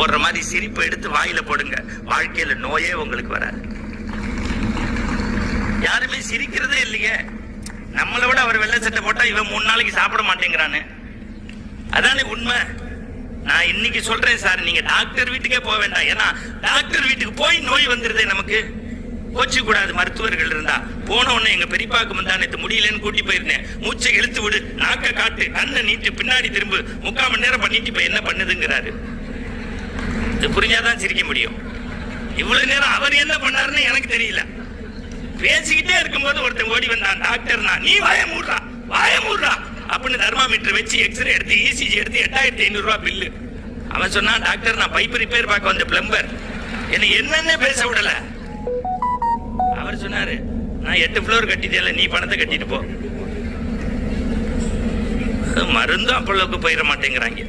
போடுற மாதிரி சிரிப்பு எடுத்து வாயில போடுங்க. வாழ்க்கையில நோயே உங்களுக்கு வராது. யாருமே சிரிக்கிறதே இல்லையே. நம்மளை விட அவர் வெள்ளை சட்டை போட்டா இவன் 3 நாளைக்கு சாப்பிட மாட்டேங்கிறானு. அதானே உண்மை. நான் இன்னைக்கு சொல்றேன் சார், நீங்க டாக்டர் வீட்டுக்கே போக வேண்டாம். ஏன்னா டாக்டர் வீட்டுக்கு போய் நோய் வந்துருதே நமக்கு. கோச்சு கூடாது. மருத்துவர்கள் இருந்தா போன உடனே எங்க பெரியப்பாக்கு முந்தானத்து முடியலன்னு கூட்டி போயிருந்தேன். மூச்சை இழுத்து விடு, நாக்க காட்டு, கண்ணை நீட்டு, பின்னாடி திரும்ப, 3/4 மணி நேரம் பண்ணிட்டு இப்ப என்ன பண்ணுதுங்கிறாரு. இது புரிஞ்சாதான் சிரிக்க முடியும். இவ்வளவு நேரம் அவர் என்ன பண்ணாருன்னு எனக்கு தெரியல. பேசிக்கிட்டே இருக்கும்போது ஒருத்தன் ஓடி வந்தான். டாக்டர், நீ வாய மூடுறா அப்படின்னு தெர்மாமீட்டர் வச்சு எக்ஸ்ரே எடுத்து இசிஜி எடுத்து 8500 ரூபாய் பில்லு. அவன் சொன்னான், டாக்டர் நான் பைப் ரிப்பேர் பார்க்க வந்த பிளம்பர், என்ன என்னன்னு பேச விடல. அவர் சொன்னாரு, நான் 8 ஃப்ளோர் கட்டிட்டேல, நீ பணத்தை கட்டிட்டு போ. மருந்தும் அப்பளவுக்கு போயிட மாட்டேங்கிறாங்க.